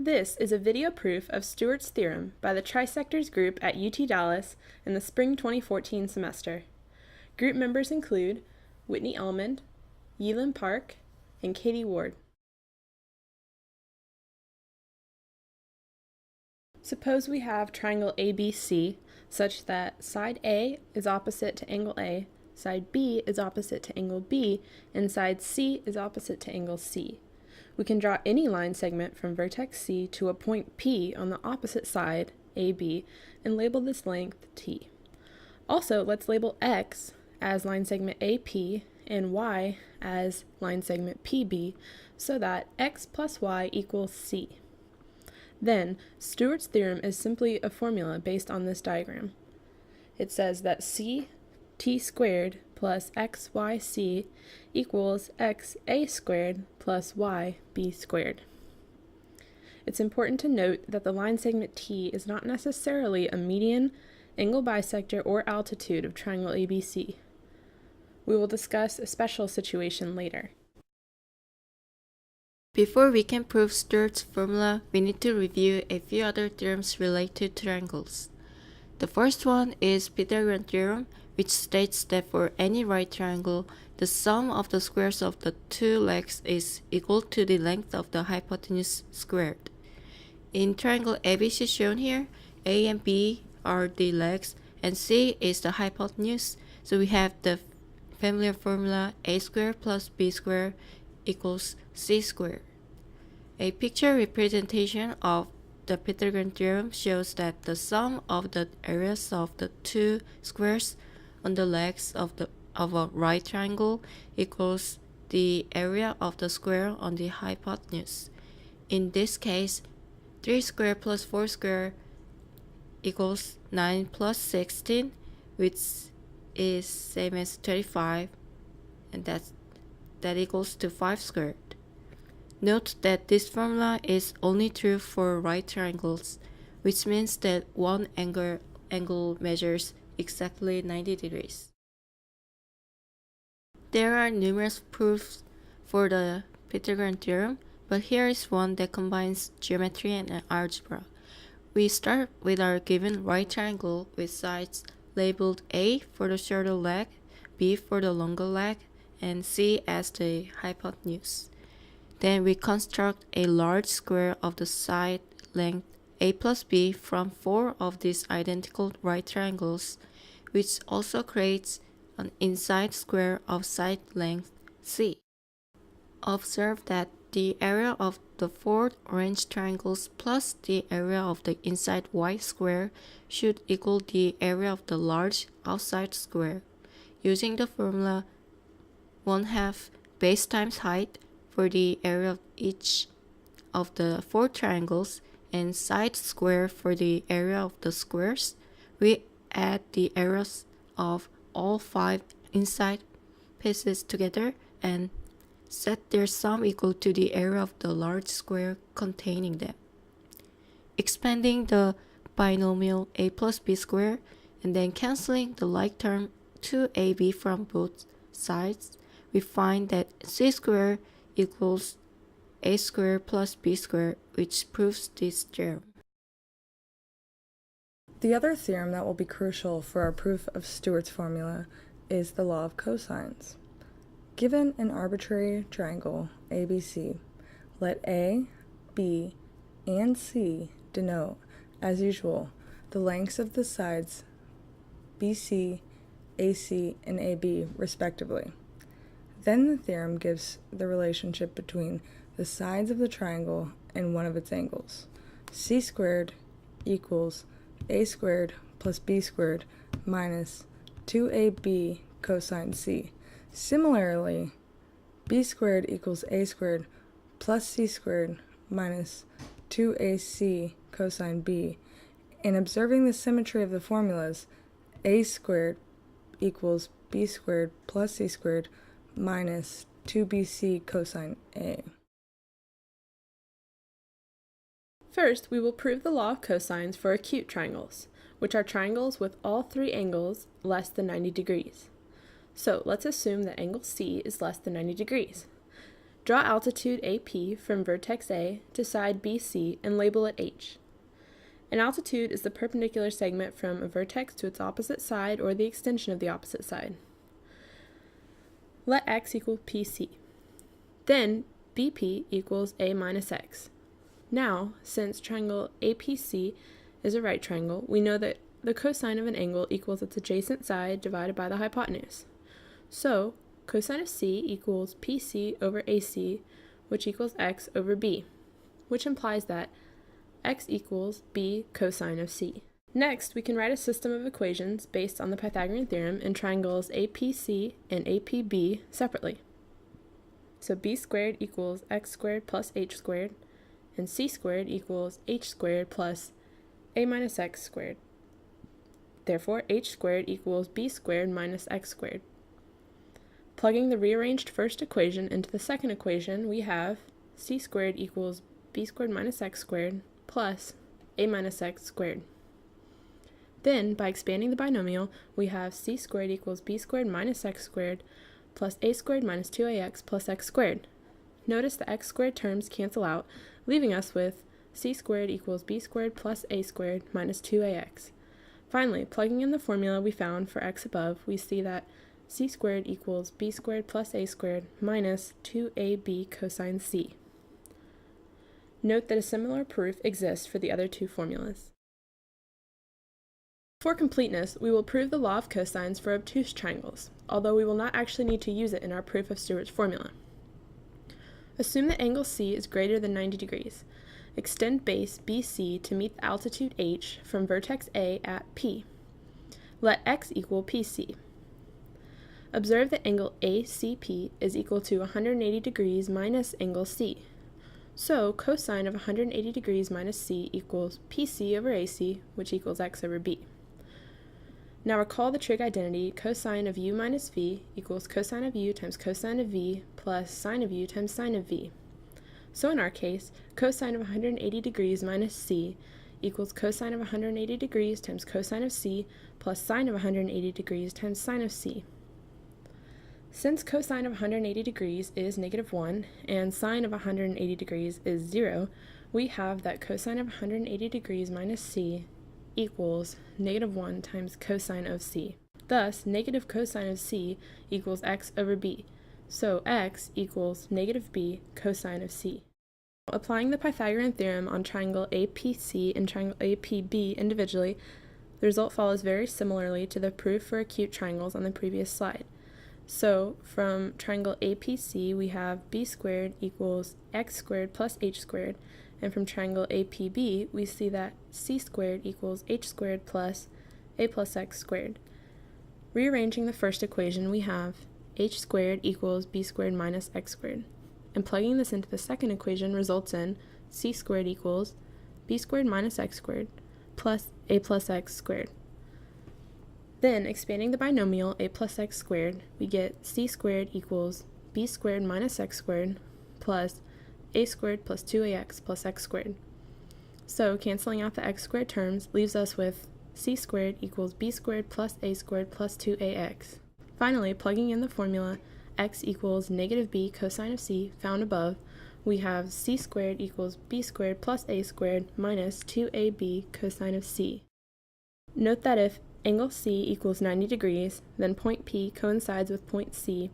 This is a video proof of Stewart's theorem by the Trisectors group at UT Dallas in the spring 2014 semester. Group members include Whitney Almond, Yelan Park, and Katie Ward. Suppose we have triangle ABC such that side A is opposite to angle A, side B is opposite to angle B, and side C is opposite to angle C. We can draw any line segment from vertex C to a point P on the opposite side, AB, and label this length T. Also, let's label X as line segment AP and Y as line segment PB so that X plus Y equals C. Then, Stewart's theorem is simply a formula based on this diagram. It says that CT squared plus XYC equals XA squared plus YB squared. It's important to note that the line segment T is not necessarily a median, angle bisector, or altitude of triangle ABC. We will discuss a special situation later. Before we can prove Stewart's formula, we need to review a few other theorems related to triangles. The first one is Pythagorean theorem, which states that for any right triangle, the sum of the squares of the two legs is equal to the length of the hypotenuse squared. In triangle ABC shown here, A and B are the legs and C is the hypotenuse, so we have the familiar formula A squared plus B squared equals C squared. A picture representation of the Pythagorean theorem shows that the sum of the areas of the two squares on the legs of a right triangle equals the area of the square on the hypotenuse. In this case, 3 squared plus 4 squared equals 9 plus 16, which is same as 25, and that equals to 5 squared. Note that this formula is only true for right triangles, which means that one angle measures exactly 90 degrees. There are numerous proofs for the Pythagorean theorem, but here is one that combines geometry and algebra. We start with our given right triangle with sides labeled A for the shorter leg, B for the longer leg, and C as the hypotenuse. Then we construct a large square of the side length A plus B from 4 of these identical right triangles, which also creates an inside square of side length C. Observe that the area of the 4 orange triangles plus the area of the inside white square should equal the area of the large outside square. Using the formula 1/2 base times height for the area of each of the 4 triangles and side square for the area of the squares, we add the areas of all 5 inside pieces together and set their sum equal to the area of the large square containing them. Expanding the binomial a plus b squared and then canceling the like term 2ab from both sides, we find that c squared equals a squared plus b squared, which proves this theorem. The other theorem that will be crucial for our proof of Stewart's formula is the law of cosines. Given an arbitrary triangle ABC, let A, B, and C denote, as usual, the lengths of the sides BC, AC, and AB respectively. Then the theorem gives the relationship between the sides of the triangle and one of its angles. C squared equals A squared plus B squared minus 2AB cosine C. Similarly, B squared equals A squared plus C squared minus 2AC cosine B. And observing the symmetry of the formulas, A squared equals B squared plus C squared minus 2bc cosine A. First, we will prove the law of cosines for acute triangles, which are triangles with all 3 angles less than 90 degrees. So let's assume that angle C is less than 90 degrees. Draw altitude AP from vertex A to side BC and label it H. An altitude is the perpendicular segment from a vertex to its opposite side or the extension of the opposite side. Let x equal PC. Then BP equals A minus x. Now, since triangle APC is a right triangle, we know that the cosine of an angle equals its adjacent side divided by the hypotenuse. So, cosine of C equals PC over AC, which equals x over b, which implies that x equals b cosine of C. Next, we can write a system of equations based on the Pythagorean theorem in triangles APC and APB separately. So b squared equals x squared plus h squared, and c squared equals h squared plus a minus x squared. Therefore, h squared equals b squared minus x squared. Plugging the rearranged first equation into the second equation, we have c squared equals b squared minus x squared plus a minus x squared. Then, by expanding the binomial, we have c squared equals b squared minus x squared plus a squared minus 2ax plus x squared. Notice the x squared terms cancel out, leaving us with c squared equals b squared plus a squared minus 2ax. Finally, plugging in the formula we found for x above, we see that c squared equals b squared plus a squared minus 2ab cosine c. Note that a similar proof exists for the other two formulas. For completeness, we will prove the law of cosines for obtuse triangles, although we will not actually need to use it in our proof of Stewart's formula. Assume that angle C is greater than 90 degrees. Extend base BC to meet the altitude h from vertex A at P. Let x equal PC. Observe that angle ACP is equal to 180 degrees minus angle C. So, cosine of 180 degrees minus C equals PC over AC, which equals x over b. Now recall the trig identity, cosine of u minus v equals cosine of u times cosine of v plus sine of u times sine of v. So in our case, cosine of 180 degrees minus c equals cosine of 180 degrees times cosine of c plus sine of 180 degrees times sine of c. Since cosine of 180 degrees is negative 1 and sine of 180 degrees is 0, we have that cosine of 180 degrees minus c equals negative 1 times cosine of c. Thus, negative cosine of c equals x over b. So x equals negative b cosine of c. Applying the Pythagorean theorem on triangle APC and triangle APB individually, the result follows very similarly to the proof for acute triangles on the previous slide. So from triangle APC, we have b squared equals x squared plus h squared, and from triangle APB, we see that c squared equals h squared plus a plus x squared. Rearranging the first equation, we have h squared equals b squared minus x squared. And plugging this into the second equation results in c squared equals b squared minus x squared plus a plus x squared. Then, expanding the binomial a plus x squared, we get c squared equals b squared minus x squared plus a squared plus 2ax plus x squared. So, canceling out the x squared terms leaves us with c squared equals b squared plus a squared plus 2ax. Finally, plugging in the formula x equals negative b cosine of c found above, we have c squared equals b squared plus a squared minus 2ab cosine of c. Note that if angle C equals 90 degrees, then point P coincides with point C,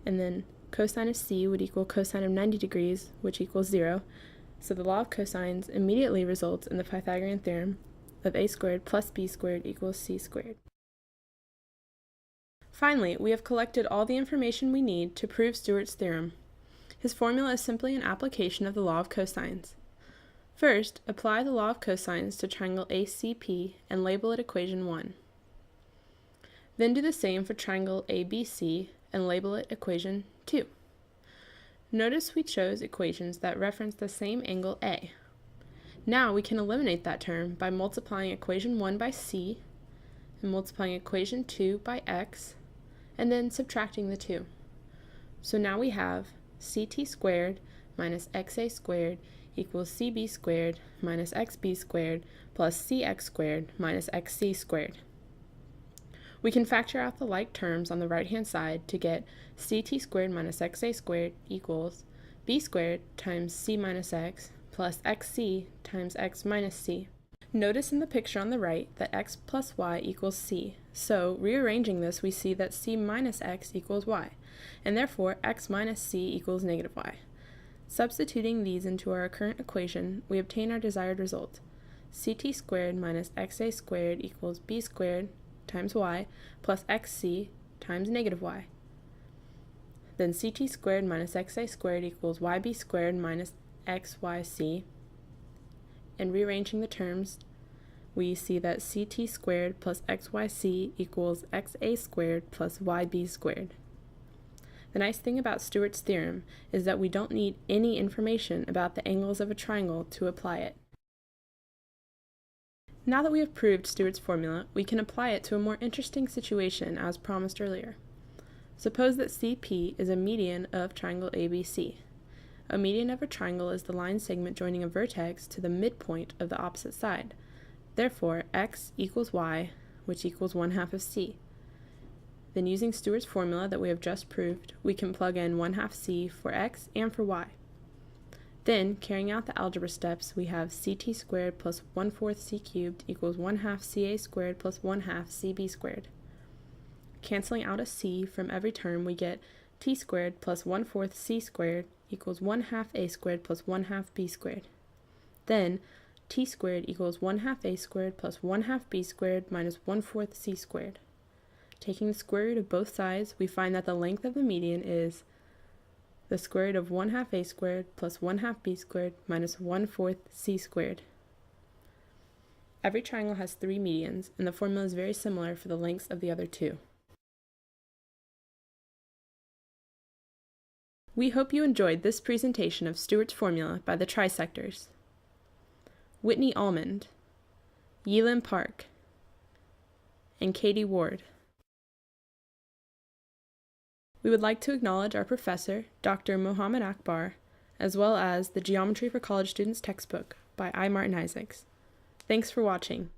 and then cosine of C would equal cosine of 90 degrees, which equals 0, so the law of cosines immediately results in the Pythagorean theorem of a squared plus b squared equals c squared. Finally, we have collected all the information we need to prove Stewart's theorem. His formula is simply an application of the law of cosines. First, apply the law of cosines to triangle ACP and label it equation 1. Then do the same for triangle ABC and label it equation 2. Notice we chose equations that reference the same angle A. Now we can eliminate that term by multiplying equation 1 by c and multiplying equation 2 by x and then subtracting the 2. So now we have ct squared minus xa squared equals cb squared minus xb squared plus cx squared minus xc squared. We can factor out the like terms on the right-hand side to get ct squared minus xa squared equals b squared times c minus x plus xc times x minus c. Notice in the picture on the right that x plus y equals c, so rearranging this we see that c minus x equals y, and therefore x minus c equals negative y. Substituting these into our current equation, we obtain our desired result. Ct squared minus xa squared equals b squared times y plus xc times negative y. Then ct squared minus xa squared equals yb squared minus xyc. And rearranging the terms, we see that ct squared plus xyc equals xa squared plus yb squared. The nice thing about Stewart's theorem is that we don't need any information about the angles of a triangle to apply it. Now that we have proved Stewart's formula, we can apply it to a more interesting situation as promised earlier. Suppose that CP is a median of triangle ABC. A median of a triangle is the line segment joining a vertex to the midpoint of the opposite side. Therefore, x equals y, which equals 1/2 of c. Then using Stewart's formula that we have just proved, we can plug in 1/2 c for x and for y. Then, carrying out the algebra steps, we have ct squared plus 1/4 c cubed equals 1/2 ca squared plus 1/2 cb squared. Canceling out a c from every term, we get t squared plus 1/4 c squared equals 1/2 a squared plus 1/2 b squared. Then, t squared equals 1/2 a squared plus 1/2 b squared minus 1/4 c squared. Taking the square root of both sides, we find that the length of the median is the square root of 1/2 a squared plus 1/2 b squared minus 1/4 c squared. Every triangle has 3 medians, and the formula is very similar for the lengths of the other 2. We hope you enjoyed this presentation of Stewart's formula by the trisectors. Whitney Almond, Yeelan Park, and Katie Ward. We would like to acknowledge our professor, Dr. Mohammed Akbar, as well as the Geometry for College Students textbook by I. Martin Isaacs. Thanks for watching.